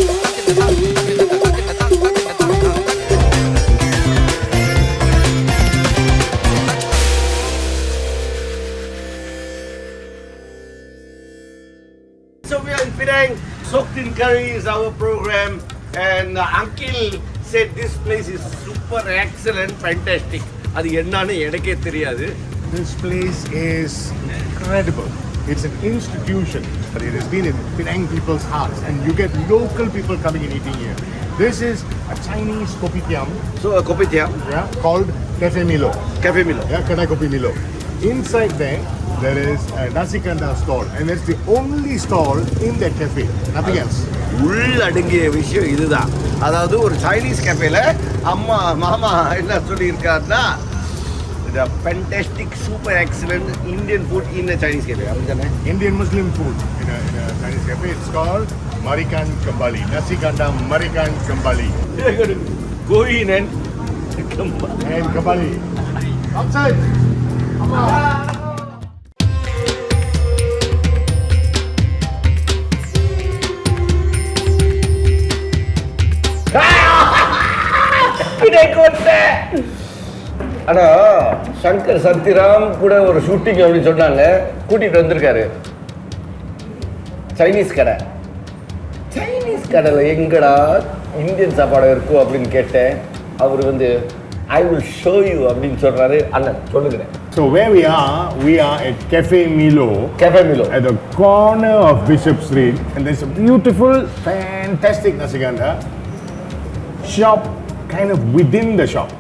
So we are in Penang. Soaked in curry is our program, and Uncle said this place is super excellent, fantastic. அது என்னன்னு எனக்கே தெரியாது. This place is incredible. It's an institution, but it has been in Penang people's hearts, and you get local people coming and eating here. This is a Chinese kopitiam. So kopitiam, Yeah, called Cafe Melo. Cafe Melo. Yeah, Kedai Kopi Milo. Inside there is a Nasi Kandar stall, and it's the only stall in that cafe. Nothing else. உள்ளடங்கிய விஷயம் இதுதான். அதாவது ஒரு Chinese கேஃபேல அம்மா மாமா என்ன சொல்லியிருக்காருன்னா the fantastic, super excellent Indian food in a Chinese cafe. Indian Muslim food in a Chinese cafe. It's called Merican Kembali. Nasi Kandar Merican Kembali. Go in and Kembali. Outside. ஆனா சங்கர் சத்யராம் கூட ஒரு shooting அப்படின்னு சொன்னாங்க, கூட்டிட்டு வந்திருக்காரு. Chinese கடையில் எங்கடா Indian சாப்பாடு இருக்கும் அப்படின்னு கேட்டேன். அவர் வந்து I will show you அப்படின்னு சொல்றாரு. அண்ணன் சொல்லுங்க. So where we are at Cafe Melo. At the corner of Bishop Street, and there's a beautiful, fantastic Nasi Kandar shop kind of within the shop.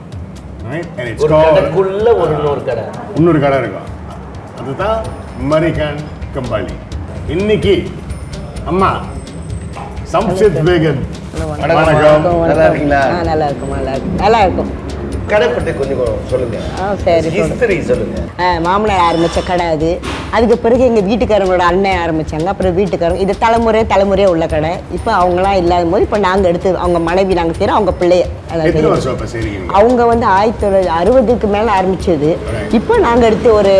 Right? And it's called இன்னொரு கடை இருக்கும். அதுதான் Merican Kembali. இன்னைக்கு அம்மா சம்சித் வேகன் வணக்கம். நல்லா இருக்கீங்களா? நல்லா இருக்கும். கடை பற்றி கொஞ்சம் சொல்லுங்க. சரி, ஹிஸ்டரி சொல்லுங்க. மாமனார் ஆரம்பித்த கடை அது. அதுக்கு பிறகு எங்கள் வீட்டுக்காரங்களோட அண்ணன் ஆரம்பித்தாங்க. அப்புறம் வீட்டுக்காரங்க இது தலைமுறையாக உள்ள கடை. இப்போ அவங்களாம் இல்லாத போது இப்போ நாங்கள் எடுத்து அவங்க மனைவி நாங்கள் செய்கிறோம், அவங்க பிள்ளைய. அவங்க வந்து 1960க்கு மேலே ஆரம்பிச்சது. இப்போ நாங்கள் எடுத்து ஒரு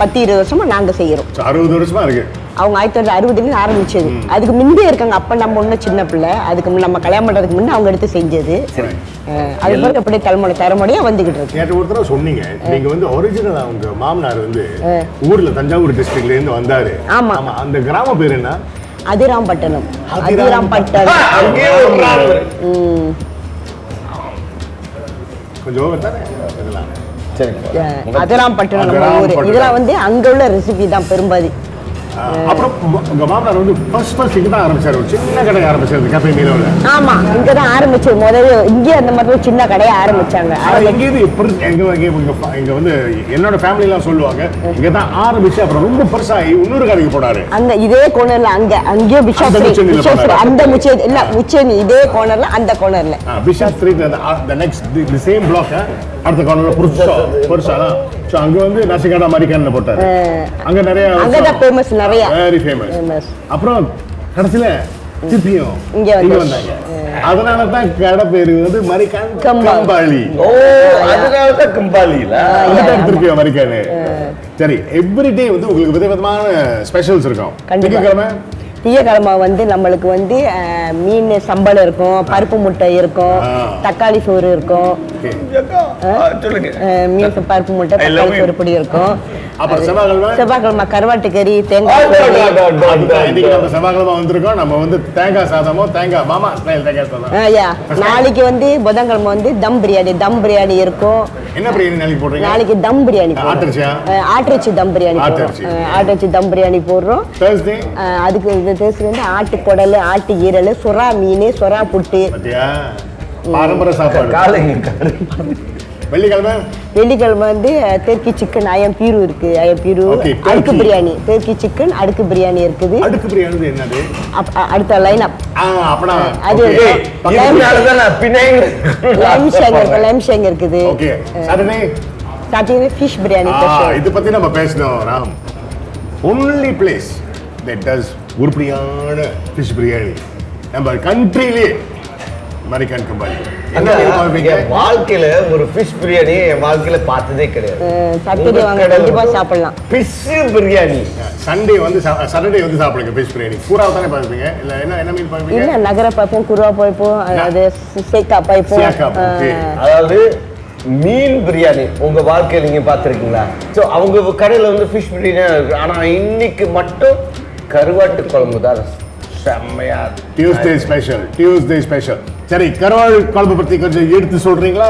10-20 வருஷமாக நாங்கள் செய்கிறோம். 60 வருஷமா இருக்கு. அவங்க 1960 ஆரம்பிச்சது. அதுக்கு முன்பே இருக்காங்க. அப்போ நம்ம ஒன்றும் சின்ன பிள்ளை. அதுக்கு நம்ம கல்யாணம் பண்ணுறதுக்கு முன்னே அவங்க எடுத்து செஞ்சது. அது பிறகு அப்படியே தலைமுறையாக வந்துகிட்டு இருக்கு. நேற்று ஒரு தடவை சொன்னீங்க, நீங்க வந்து ஒரிஜினல் அவங்க மாமனார் வந்து ஊர்ல தஞ்சாவூர் டிஸ்ட்ரிக்ட்ல இருந்து வந்தாரு. ஆமா. அந்த கிராம பேர் என்ன? அதிராம்பட்டணம். கொஞ்சம் தானே இதெல்லாம். சரி, அதிராம்பட்டணம் ஊர். இதெல்லாம் வந்து அங்க உள்ள ரெசிபி தான் பெரும்பாதி. அப்புறம் உங்க மாமனார் வந்து ஃபர்ஸ்ட் இங்க தான் ஆரம்பிச்சாரு. ஒரு சின்ன கடை ஆரம்பிச்சாரு Cafe Meloல. ஆமா, இங்க தான் ஆரம்பிச்சது. முதல்ல இங்கே அந்த மாதிரி ஒரு சின்ன கடையை ஆரம்பிச்சாங்க. இங்க வந்து என்னோட ஃபேமிலி எல்லாம் சொல்லுவாங்க, இங்க தான் ஆரம்பிச்சு அப்புறம் ரொம்ப பெருசாகி இன்னொரு கடைக்கு போனாரு. அங்க இதே கோனர்ல அங்கேயே பிஷப் அந்த முச்சேனி இதே கோனர்ல அந்த கோனர்ல Bishop Street the next the same block அடுத்த கார்னர்ல பெருசா சோ அங்க வந்து நசி கண்டர் மரிக்கன் போட்டாரு. அங்க நிறைய அங்கதான் ஃபேமஸ், நிறைய வெரி ஃபேமஸ். அப்புறம் கடைசில திருப்பியும் இங்க வந்தாங்க. அதனால தான் கடை பேரு வந்து மரிக்கன் கம்பாலி. ஓ, அதனால தான் கம்பாலில அதுதான் திருப்பியும் மரிக்கன். சரி, எவ்ரிடே வந்து உங்களுக்கு விதவிதமான ஸ்பெஷல்ஸ் இருக்கும். திங்கக்கிழமை வந்து நம்மளுக்கு வந்து மீன் சம்பளம் இருக்கும், பருப்பு முட்டை இருக்கும், தக்காளி சோறு இருக்கும், மீன் பருப்பு முட்டை தக்காளி சோறு பொடி இருக்கும். செவ்வாய்க்கிழமை கருவாட்டு கறி, தேங்காய். செவ்வாய்க்கிழமை வந்திருக்கோம் நம்ம வந்து தேங்காய் சாதமோ தேங்காய் மாமா ஸ்டைல் தேங்காய் சாதம். நாளைக்கு வந்து புதன்கிழமை வந்து தம் பிரியாணி இருக்கும். என்ன பிரியாணி நாளைக்கு போடுறீங்க? நாளைக்கு தம் பிரியாணி, ஆட்டிறைச்சி தம் பிரியாணி போடுறோம். ஆட்டிறைச்சி தம் பிரியாணி போடுறோம். அதுக்கு தேர்ஸ்டே வந்து ஆட்டு குடல், ஆட்டு ஈரல், சுறா மீன், சுறா புட்டு, பாரம்பரிய சாப்பாடு. வெள்ளிக்கிழமை வந்து தெற்கு சிக்கன் அயம்பீரு இருக்கு. அயம்பீரு அடுக்கு பிரியாணி, தெற்கு சிக்கன் அடுக்கு பிரியாணி இருக்குது. அடுக்கு பிரியாணி என்னது? அடுத்த லைன் அப் அது லைம் ஷேங் இருக்குது. Saturday fish biryani. இது பத்தி நம்ம பேசணும் Ram. only place that does உருப்படியான ஃபிஷ் பிரியாணி நம்ம கண்ட்ரியிலே Merican Kembali. வாழ்க்கையில ஒரு ஃபிஷ் பிரியாணி என் வாழ்க்கையில பார்த்ததே கிடையாது. சாட்டர்டே வாங்க கண்டிப்பா சாப்பிடலாம். ஃபிஷ் பிரியாணி. சண்டே வந்து சாட்டர்டே வந்து சாப்பிடுங்க ஃபிஷ் பிரியாணி. பூரா தானே பாப்பீங்க? இல்ல என்ன மீன் பாப்பீங்க? இல்ல நகர பாப்போம், குருவா பாப்போம், அது சேக்கா பாப்போம். அதாவது மீன் பிரியாணி உங்க வாழ்க்கையில நீங்க பார்த்திருக்கீங்களா? சோ அவங்க கடையில வந்து ஃபிஷ் பிரியாணி இருக்கு. ஆனா இன்னைக்கு மட்டும் கருவாட்டு குழம்பு தான் செம்மையா. Tuesday special. சரி, கருவாடு குழம்பு பத்தி கொஞ்சம் எடுத்து சொல்றீங்களா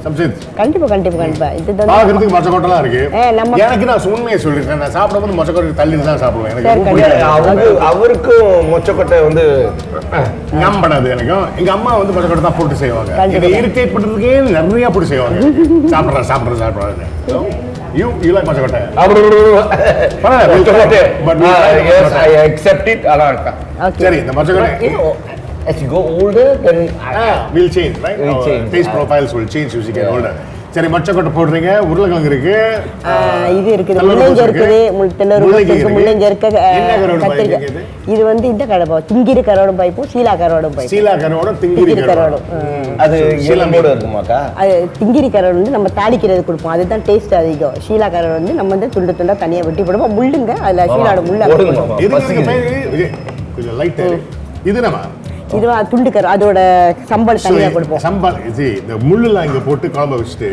சம்சித்? கண்டிப்பா இது பாக்குறதுக்கு மொச்சக்கொட்டலாம் இருக்கு. எனக்கு நான் உண்மையை சொல்லிருக்கேன், நான் சாப்பிடும்போது மொச்சக்கொட்டை தள்ளிட்டு தான் சாப்பிடுவேன். எனக்கு அவருக்கும் மொச்சக்கொட்டை வந்து நம்படாது. எனக்கும் எங்க அம்மா வந்து மொச்சக்கொட்டை தான் போட்டு செய்வாங்க. இதை இரிட்டேட் பண்றதுக்கே நிறைய போட்டு செய்வாங்க. சாப்பிடுறேன் You like மொச்சக்கொட்டை? But yes, I accept it. சரி, இந்த மொச்சக்கொட்டை as you go older, then we'll change, right? We'll change. Taste profiles will change as you get older. சரி, மொச்சக்கொட்டை போடுறீங்க, உருளைக்கிழங்கு இருக்கு, இது இருக்குது, முள்ளங்கி இருக்குது, முள்ளங்கி இருக்கு, கத்திரிக்காய். இது வந்து இந்த கடை திங்கிரி கரோடும் பைப்பும் சீலா கரோடும் திங்கிரி கரோடும். அது சீலமோட இருக்குமாக்கா? அது திங்கிரி கரோடு வந்து நம்ம தாளிக்கிறது கொடுப்போம், அதுதான் டேஸ்ட் அதிகம். ஷீலா கரோடு வந்து நம்ம வந்து துண்டு துண்டா தனியா வெட்டி போடுவோம். முள்ளுங்க அதுல ஷீலாவோட முள்ளு கொஞ்சம் லைட். இது நம்ம இதுவா துண்டு கரு, அதோட சம்பல் தனியா கொடுப்போம். சம்பல் இந்த முள்ளுலாம் இங்க போட்டு குழம்பு வச்சுட்டு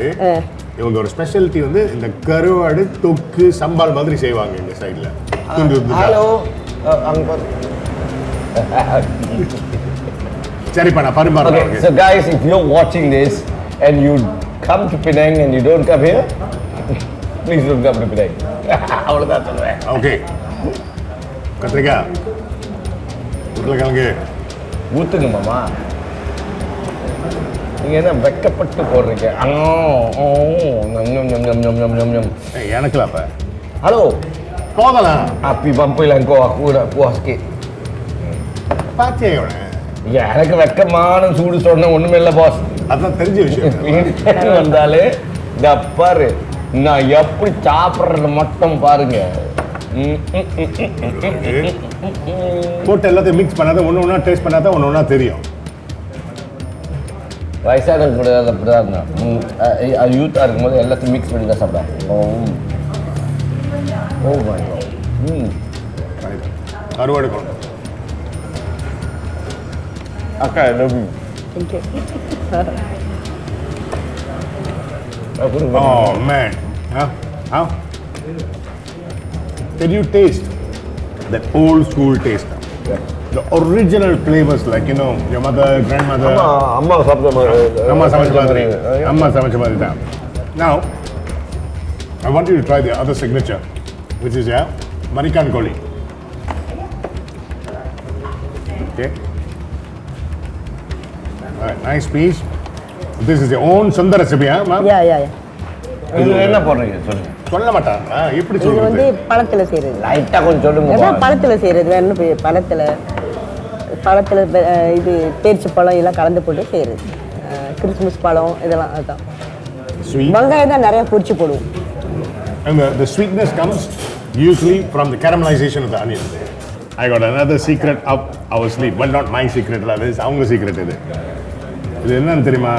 இவங்க ஒரு ஸ்பெஷாலிட்டி வந்து இந்த கருவாடு தொக்கு சம்பால் மாதிரி செய்வாங்க இந்த சைடுல. ஹலோ சரிப்பா, நான் பரிமாறேன். So guys, if you're watching this and you come to Penang and you don't come here, please don't come to Penang. அவ்வளவுதான் சொல்றேன். ஓகே, கத்திரிக்காய் உருளைக்கிழங்கு ஊத்துங்க மாமா. நீங்க என்ன வெக்கப்பட்டு போடுறீங்க? எனக்குலாம் அப்ப ஹலோ போகலாம். api bampilan kau aku nak puas sikit. பாத்தியா? எனக்கு வெக்கமான சூடு சொன்ன ஒண்ணுமே இல்ல பாஸ். அதான் தெரிஞ்ச விஷயம். வந்தாலே பாரு நான் எப்படி சாப்பிட்றது மட்டும் பாருங்க. போட்டு எல்லாத்தையும் மிக்ஸ் பண்ணாத ஒன்று டேஸ்ட் பண்ணாதான் ஒன்று தெரியும். வயசாக கூட அப்படிதான் இருந்தான். யூத்தாக இருக்கும்போது எல்லாத்தையும் மிக்ஸ் பண்ணி தான் சாப்பிட்டேன். கருவாடு குழம்பு அக்கா love you. Oh man, can you taste that old school taste? Yeah. The original flavors, like you know, your mother, grandmother. Amma samacha madri da. Now, I want you to try the other signature, which is Merican Kembali. Okay. All right, nice piece. This is your own Sundar recipe, ma'am? Yeah. இது என்ன போடுறீங்க சொல்லுங்க. சொல்ல மாட்டாங்க, எப்படி சொல்றது? இது வந்து பழத்துல செய்யறது. லைட்டா கொஞ்சம் சொல்லுங்க. அதான் பழத்துல செய்யறது. வேற என்ன பழத்துல இது பேரிச்சை பழம் எல்லாம் கலந்து போட்டு செய்யறது. கிறிஸ்மஸ் பழம் இதெல்லாம் அதான். வெங்காயம் தான் நிறைய பொரிச்சு போடுவோம். And the sweetness comes usually from the caramelization of the onion. I got another secret up our sleeve. Well, not my secret, that is அவங்க secret இது. இது என்னன்னு தெரியுமா?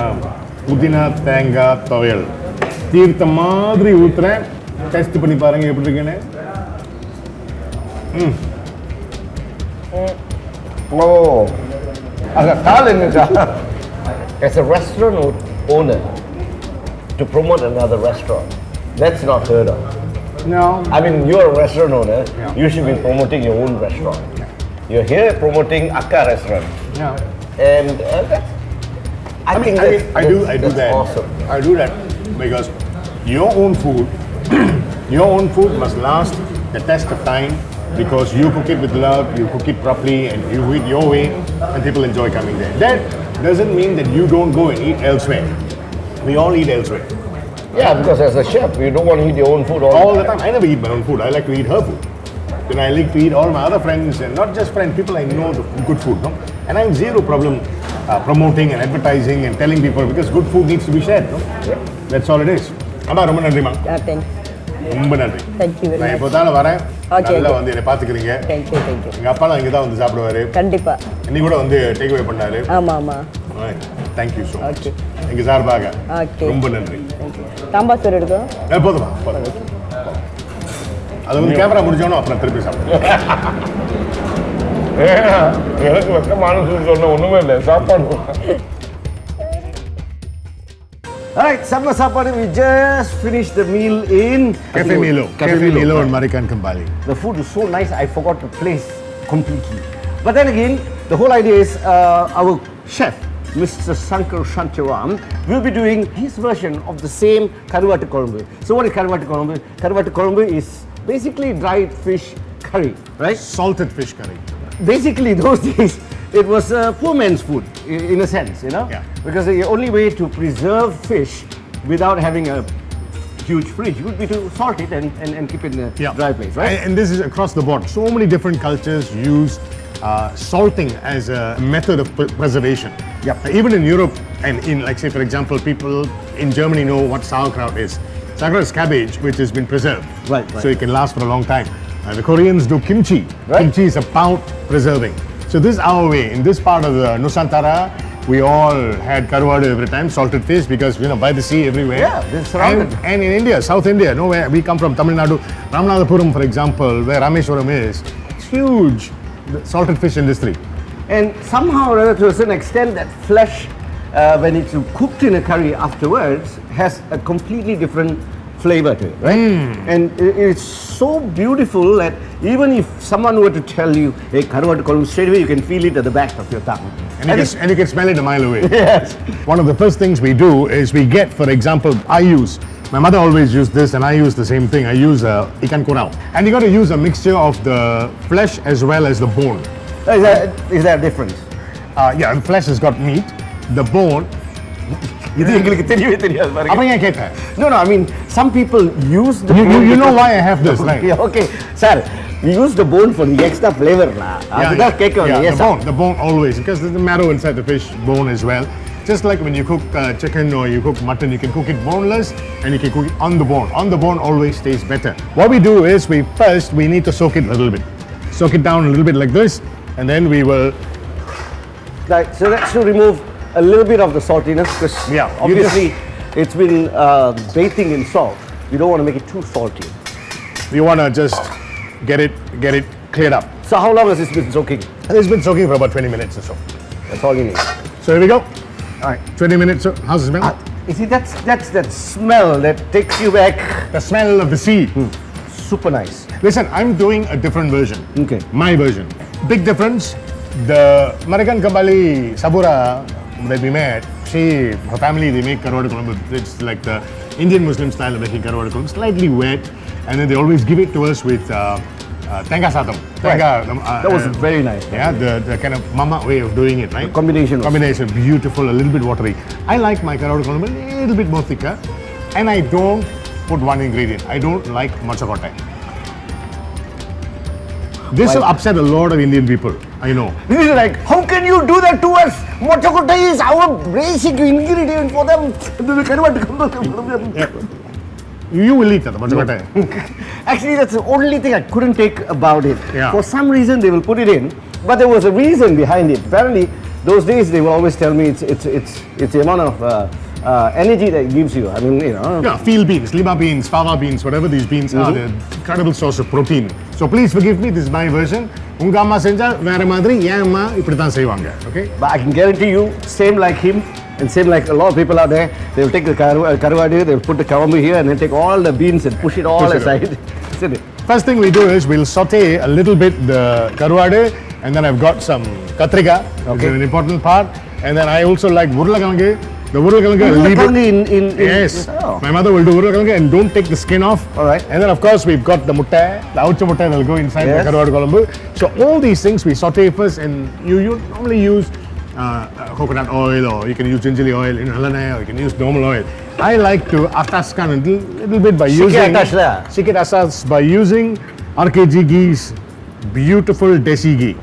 புதினா தேங்காய் துவையல் தீர்த்த மாதிரி ஊத்துறேன். டெஸ்ட் பண்ணி பாருங்க எப்படி இருக்குன்னு. As a restaurant owner to promote another restaurant, that's not heard of. No. I mean, you're a restaurant owner. Yeah. You should be promoting your own restaurant. Yeah. You're here promoting Akka restaurant. Yeah. And I think I do that. Awesome. I do that because your own food must last the test of time, because you cook it with love, you cook it properly, and you eat your way, and people enjoy coming there. That doesn't mean that you don't go and eat elsewhere. We all eat elsewhere. Yeah, because as a chef, you don't want to eat your own food all the time. I never eat my own food. I like to eat her food. Then I like to eat all my other friends, and not just friends, people I know the good food, no? And I have zero problem promoting and advertising and telling people, because good food needs to be shared, no? Yeah. That's all it is. Amma, ரொம்ப நன்றிமா. ரொம்ப நன்றி. Thank you very much. நான் எப்போதாலும் வரேன். நல்லா வந்து என்னை பார்த்துக்கிறீங்க. Thank you. எங்க அப்பா தான் இங்கே தான் வந்து சாப்பிடுவாரு. கண்டிப்பா. இன்னைக்கு கூட வந்து டேக் அவே பண்ணாரு. ஆமா. Right. Thank you so much. Okay. எங்க சார்பாக Okay. ரொம்ப நன்றி. சாம்பார் சோறு எடுக்கும் போதுமா போதும். அது வந்து கேமரா முடிஞ்சோன்னா அப்புறம் திருப்பி சாப்பிடுவோம். எனக்கு வெக்கமான சொன்ன ஒண்ணுமே இல்லை சாப்பாடு. Alright, Sama Sapadu, we just finished the meal in Cafe Melo. Cafe Melo and Merican Kembali. The food is so nice, I forgot the place completely. But then again, the whole idea is our chef, Mr. Shankar and Ram, will be doing his version of the same Karuvadu Kulambhu. So what is Karuvadu Kulambhu? Karuvadu Kulambhu is basically dried fish curry, right? Salted fish curry. Basically, those days, it was poor man's food, in a sense, you know? Yeah. Because the only way to preserve fish without having a huge fridge would be to salt it and keep it in a dry place, right? And this is across the board. So many different cultures use salting as a method of preservation. Yep. Even in Europe and in, like say for example, people in Germany know what sauerkraut is. Sauerkraut is cabbage which has been preserved. Right. So it can last for a long time. The Koreans do kimchi. Right. Kimchi is about preserving. So this is our way. In this part of the Nusantara, we all had Karuvadu every time, salted fish, because by the sea everywhere. Yeah, they're surrounded. And in India, South India, nowhere we come from Tamil Nadu, Ramanathapuram, for example, where Rameshwaram is, it's huge the salted fish industry. And somehow or other, to a certain extent, that flesh, when it's cooked in a curry afterwards, has a completely different flavor to it, right? And it's so beautiful that even if someone were to tell you, hey, Karuvadu Kulambhu, straight away you can feel it at the back of your tongue. And you can smell it a mile away. Yes. One of the first things we do is we get, for example, my mother always used this and I use the same thing. I use ikan kurau. And you got to use a mixture of the flesh as well as the bone. Is there a difference? Yeah, the flesh has got meat, the bone. இது எங்களுக்கு தெரியவே தெரியாது பாருங்க. அப்ப ஏன் கேட்ட? No, I mean, some people use the bone. You know why I have this, right? Yeah, okay. Sir, we use the bone for the extra flavor. அதுதான் கேட்க வந்தேன். Yes, sir. The bone always, because there's the marrow inside the fish bone as well. Just like when you cook chicken or you cook mutton, you can cook it boneless and you can cook it on the bone. On the bone always tastes better. What we do is we need to soak it a little bit. Soak it down a little bit like this, and then we will. Right, so that's to remove a little bit of the saltiness, because obviously it's been bathing in salt. You don't want to make it too salty. You want to just get it cleared up. So how long has this been soaking? It's been soaking for about 20 minutes or so. That's all you need. So here we go. All right, 20 minutes. So how's the smell? You see, that's that smell that takes you back. The smell of the sea. Super nice. Listen, I'm doing a different version. Okay. My version. Big difference. The Merican Kembali Sabura that we met, her family, they make Karuvadu Kulambhu. It's like the Indian Muslim style of making Karuvadu Kulambhu, slightly wet, and then they always give it to us with tenga satam. That was very nice. Yeah, the kind of mama way of doing it, right? The combination. Beautiful, a little bit watery. I like my Karuvadu Kulambhu a little bit more thicker, and I don't put one ingredient. I don't like mochakotai. This will upset a lot of Indian people, I know. This is like, how can you do that to us? Mochakotai is our basic ingredient for them. You will eat that, mochakotai. Actually, that's the only thing I couldn't take about it. Yeah. For some reason, they will put it in, but there was a reason behind it. Apparently, those days they will always tell me it's the amount of energy that it gives you. I mean, Yeah, field beans, lima beans, fava beans, whatever these beans are, they're incredible source of protein. So please forgive me, this is my version. Unga amma senja vera madri, yen amma ipdithaan seivanga, okay? But I can guarantee you, same like him and same like a lot of people out there, they will take the karuvadu, they will put the kavambu here and then take all the beans and push it all aside. Isn't it? First thing we do is we'll saute a little bit the karuvadu, and then I've got some katrika, which is an important part, and then I also like urulakilangu. The urulakilangu yes. Oh. My mother will do urulakilangu and don't take the skin off. All right. And then of course we've got the mutta, the oucha mutta that will go inside the Karuvadu Kulambhu. So all these things we saute first, and you normally use coconut oil, or you can use gingerly oil in halana, or you can use normal oil. I like to ataskan a little bit by using Sikit atas by using RKG ghee's beautiful desi ghee.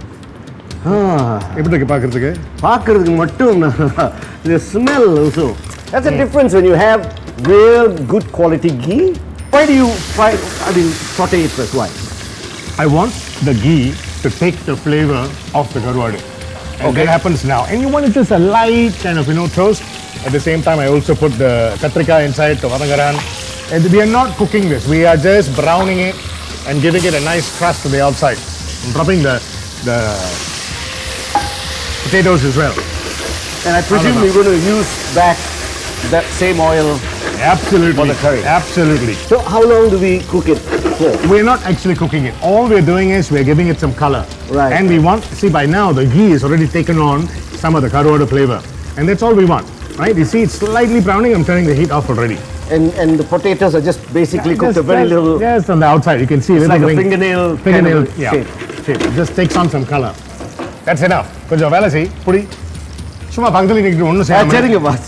எப்படி இருக்கு பார்க்கிறதுக்கு? பார்க்கிறதுக்கு மட்டும் the smell also. That's the difference when you have real good quality ghee. Why do you saute it first? Why? I want the ghee to take the flavor of the karuvadu. And that happens now. And you want it just a light kind of, toast. At the same time, I also put the katrika inside to varangaran. And we are not cooking this. We are just browning it and giving it a nice crust to the outside. And dropping the potatoes as well. And I presume you're going to use back that same oil. Absolutely. For the curry. Absolutely. So how long do we cook it for? We're not actually cooking it. All we're doing is we're giving it some color. Right. And we want, see by now the ghee is already taken on some of the Karuvadu flavor. And that's all we want. Right? You see it's slightly browning. I'm turning the heat off already. And the potatoes are just basically cooked a very little. Yes, on the outside. You can see It's like a ring. fingernail. Fingernail, kind of yeah. shape. It just takes on some color. That's enough. கொஞ்சம் வேலை செய் புடி சும்மா பக்கத்துல நிக்கிட்டு ஒண்ணும் செய்யாம சரிங்க pass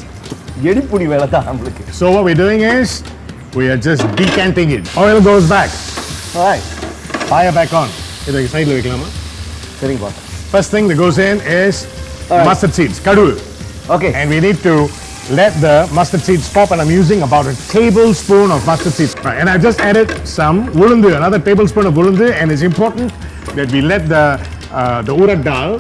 எடிப்புடி வேலை தான் நம்மளுக்கு. So what we're doing is we are just decanting it. Oil goes back. Alright. Fire back on. இதை சைடுல வைக்கலாமா? சரிங்க pass. First thing that goes in is mustard seeds, kadu. Okay. And we need to let the mustard seeds pop, and I'm using about a tablespoon of mustard seeds. Right, and I've just added some ulundu, another tablespoon of ulundu, and it's important that we let the urad dal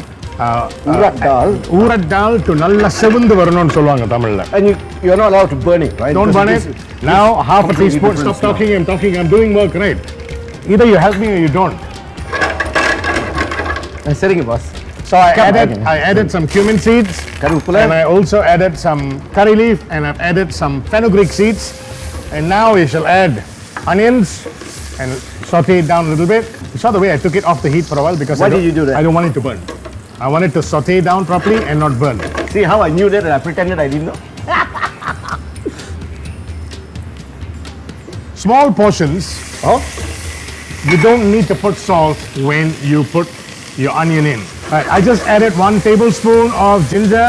urad dal to nalla sevandu varanonu solvaanga Tamil. And you're not allowed to burn it, right? Don't burn it. Now half a teaspoon. Stop talking. I'm doing work, right? Either you help me or you don't. சரிங்க pass. So I added some cumin seeds, and I also added some curry leaf, and I've added some fenugreek seeds. And now we shall add onions and saute it down a little bit. You saw the way I took it off the heat for a while because Why did you do that? I don't want it to burn. I want it to saute down properly and not burn. See how I knew that and I pretended I didn't know? Small portions. Oh? You don't need to put salt when you put your onion in. Right, I just added 1 tablespoon of ginger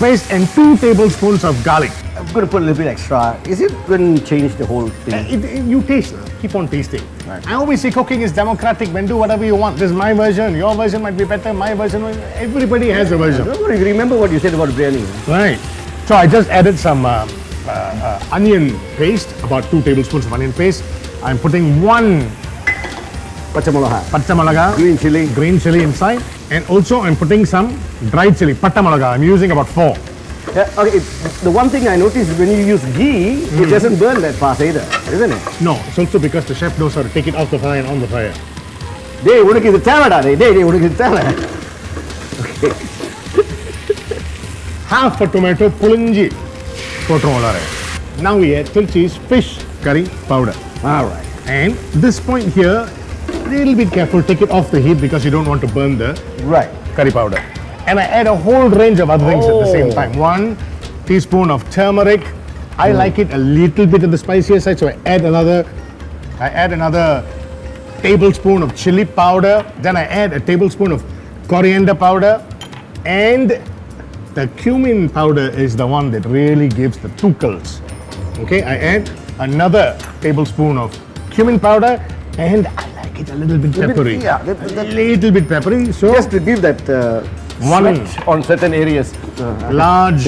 paste and 2 tablespoons of garlic. I'm going to put a little bit extra. Is it going to change the whole thing? You taste, keep on tasting. Right. I always say cooking is democratic. When do whatever you want. This is my version. Your version might be better. My version. Everybody has a version. Remember what you said about biryani. Right. So I just added some onion paste, about 2 tablespoons of onion paste. I'm putting 1 Pachamalaga, green chili inside, and also I'm putting some dried chili, Pattamalaga. I'm using about 4. Yeah, okay. The one thing I noticed is when you use ghee, it doesn't burn that fast either, isn't it? No, it's also because the chef knows how to take it off the fire and on the fire. Hey, unakku idu tevada dey. Unakku idu tevada. Okay. Half a tomato pulinji potrom ulare. Now we add Tulsi's fish curry powder. All right. And this point here, little bit careful, take it off the heat because you don't want to burn the curry powder. And I add a whole range of other things at the same time. 1 teaspoon of turmeric. I like it a little bit on the spicier side, so I add another tablespoon of chili powder. Then I add a tablespoon of coriander powder, and the cumin powder is the one that really gives the tukals. Okay, I add another tablespoon of cumin powder, and I like it a little bit peppery. Little bit peppery. So Just to give that sweat on certain areas. large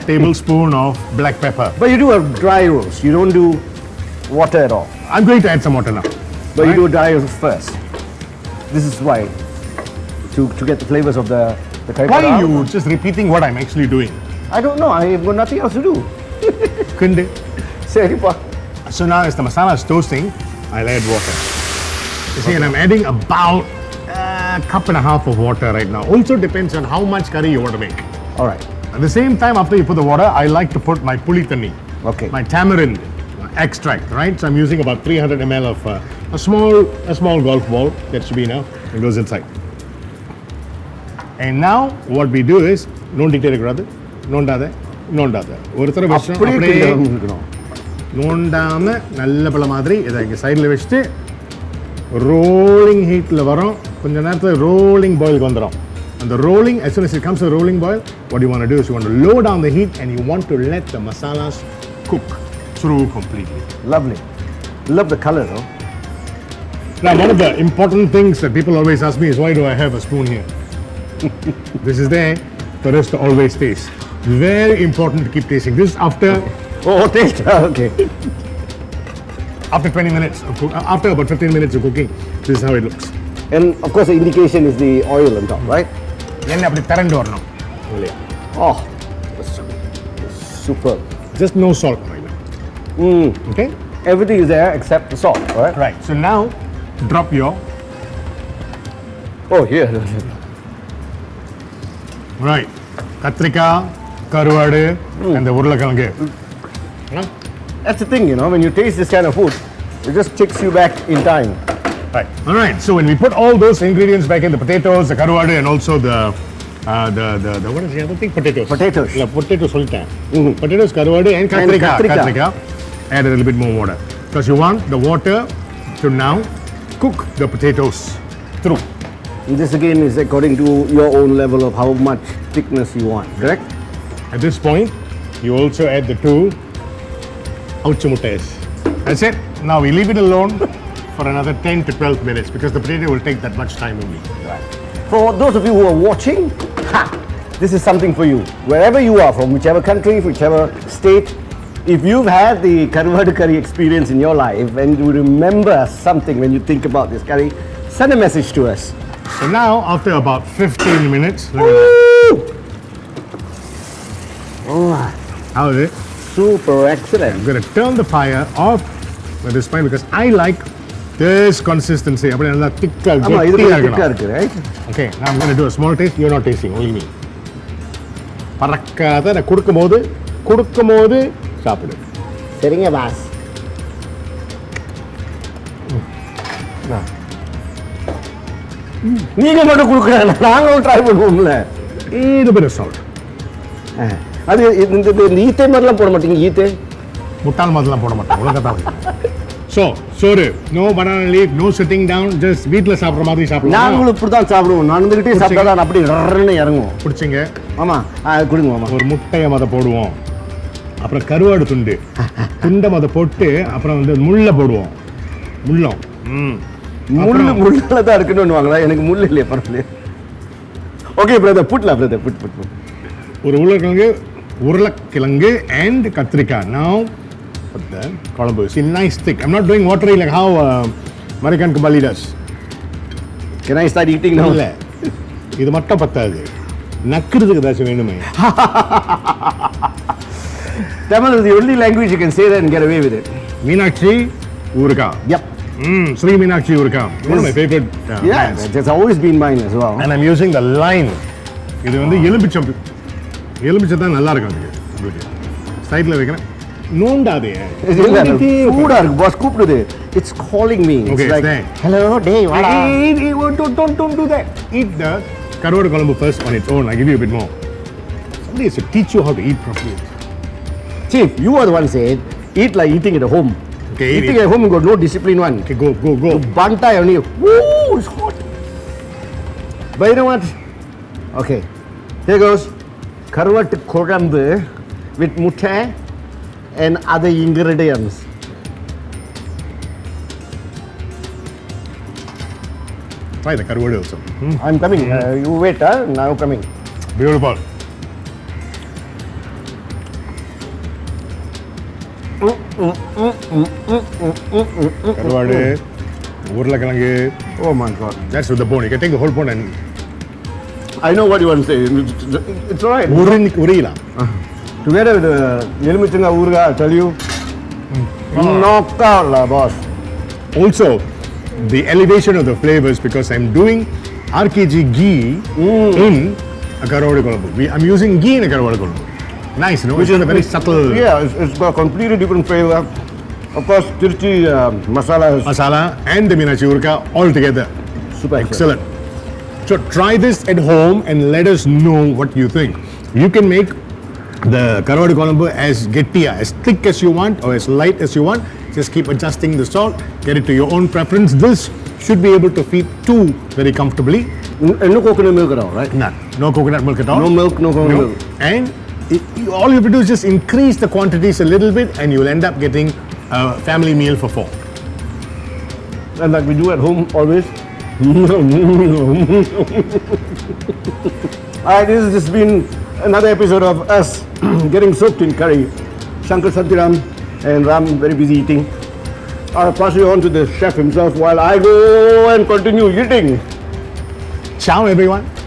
tablespoon of black pepper. But you do a dry roast. You don't do water at all. I'm going to add some water now. But you do a dry roast first. This is why. To get the flavors of the curry Why powder are out. you just repeating what I'm actually doing? I don't know. I've got nothing else to do. Couldn't it? Seripa. So now as the masala is toasting, I'll add water. You see, and I'm adding about a cup and a half of water right now. Also depends on how much curry you want to make. All right. At the same time, after you put the water, I like to put my puli tani, Okay. my tamarind extract, right? So I'm using about 300 ml of a small golf ball. That should be enough. It goes inside. And now what we do is, நோண்டிட்டே நோண்டாத ஒரு தடவை அப்படியே அப்படியே கிண்டல் இருக்கணும். நோண்டாம நல்ல பழ மாதிரி இதை இங்கே சைடில் வச்சுட்டு ரோலிங் ஹீட்டில் வரும். கொஞ்ச நேரத்தில் ரோலிங் பாயிலுக்கு வந்துடும். And the rolling, as soon as it comes to rolling boil, what you want to do is you want to lower down the heat and you want to let the masalas cook through completely. Lovely. Love the color though. Now, one of the important things that people always ask me is, why do I have a spoon here? This is there for us to always taste. Very important to keep tasting. This is after Taste. Okay. after 20 minutes of after about 15 minutes of cooking. This is how it looks. And of course, the indication is the oil on top, right? எண்ணெய் அப்படி திரண்டு வரணும் இல்லையா? Oh, super. Just no salt right now. Okay? Everything is there except the salt, right? Right. So now drop your Oh, here. right. கத்திரிக்காய், கருவாடு and the உருளைக்கிழங்கு. That's the thing, you know, when you taste this kind of food, it just takes you back in time. Right. All right. So when we put all those ingredients back in, the potatoes, the karuvadu, and also the what is the other thing? Potatoes. Potatoes. Yeah, potatoes solita. Potatoes, karuvadu, and katrika. katrika. Add a little bit more water because you want the water to now cook the potatoes through. This again is according to your own level of how much thickness you want, correct? At this point, you also add the two auchumuttes. That's it. Now we leave it alone for another 10 to 12 minutes because the potato will take that much time only. For those of you who are watching, this is something for you. Wherever you are from, whichever country, whichever state, if you've had the Karuvadu curry experience in your life and you remember something when you think about this curry, send a message to us. So now, after about 15 minutes, look at that. How is it? Super excellent. I'm going to turn the fire off at this point because I like this consistency. அப்படியே நல்லா திக்கா ஆமா இது கெட்டியா திக்கா இருக்கணும். இருக்கு, right? Okay, now I'm going to do a small taste. You're not tasting, only me. பறக்காத நான் கொடுக்கும்போது சாப்பிடு. சரிங்க பாஸ். நீங்க மட்டும் கொடுக்குறாங்க, நாங்களும் ட்ரை பண்ணுவோம்ல. little bit of salt. அது இந்த ஈத்தே மாதிரிலாம் போட மாட்டீங்க? ஈத்தே முட்டாள் மாதிரிலாம் போட மாட்டேன், ஒழுங்கா தான் வைக்கணும். So, சோறு, no banana leaf, no sitting down, just வீட்ல சாப்பிடுற மாதிரி சாப்பிடலாம். நாங்களும் இப்படி தான் சாப்பிடுவோம். நடந்துகிட்டே சாப்பிட்டா தான் அப்படி ரர்ன்னு இறங்குவோம். பிடிச்சிங்க? ஆமா, கொடுங்க மாமா. ஒரு முட்டையை மத போடுவோம், அப்புறம் கருவாடு துண்டை மத போட்டு அப்புறம் வந்து முள்ளை போடுவோம். முள்ளம் முள்ள தான் இருக்குன்னு வாங்களா? எனக்கு முள் இல்லையே, பரவாயில்ல. Okay brother, brother food. ஒரு உருளைக்கிழங்கு and katrika. Now put the kulambu. See, nice thick. I'm not doing watery like how Merican Kembali does. Can I start eating now? இல்ல, இது மட்டும் பத்தாது, நக்குறதுக்கு ஏதாச்சும் வேணுமே. Tamil is the only language you can say that and get away with it. Meenakshi Urka. Yep. Sri Meenakshi Urka. One of my favorite brands. That's always been mine as well. And I'm using the lime. இது வந்து எலுமிச்சை தான் நல்லா இருக்கும் அதுக்கு. சைடில் வைக்கிறேன். நோண்டாதே. சூடா இருக்கு பாஸ், கூப்பிடுது. It's calling me. Okay, it's like, stay. hello, day, வாடா. Don't do that. Eat the Karuvadu Kulambhu first on its own. I'll give you a bit more. Somebody has to teach you how to eat properly. Chief, you are the one said, eat like eating at home. Okay, eating at home, you got no discipline one. Okay, go. Bantai only. Woo, it's hot. But you know what? Okay, here goes. Karuvadu Kulambhu with mutte and other ingredients. Try the Karuvadu also. I'm coming. You wait, now coming. Beautiful. Karuvadu, உருளைக்கிழங்கு. Oh my God. That's with the bone. You can take the whole bone and I know what you want to say. It's all right. உரியலாம். Together with the எலுமிச்சங்க ஊறுகாய், I tell you, knocked out la boss. Also, the elevation of the flavors because I'm doing RKG ghee in a Karuvadu Kulambhu. I'm using ghee in a Karuvadu Kulambhu. Nice, no? Which is a very subtle. Yeah, it's got a completely different flavor. Of course, Tirchi masala and the Meenakshi Urka all together. Super excellent. So try this at home and let us know what you think. You can make the Karuvadu Kulambhu as gettiya, as thick as you want or as light as you want. Just keep adjusting the salt, get it to your own preference. This should be able to feed two very comfortably. No coconut milk at all, right? None. No coconut milk at all. No milk, no coconut milk. And all you have to do is just increase the quantities a little bit and you'll end up getting a family meal for 4. And like we do at home always. Alright, this has just been another episode of us getting soaked in curry. Shankar, Ram and Ram very busy eating. I'll pass you on to the chef himself while I go and continue eating. Ciao everyone.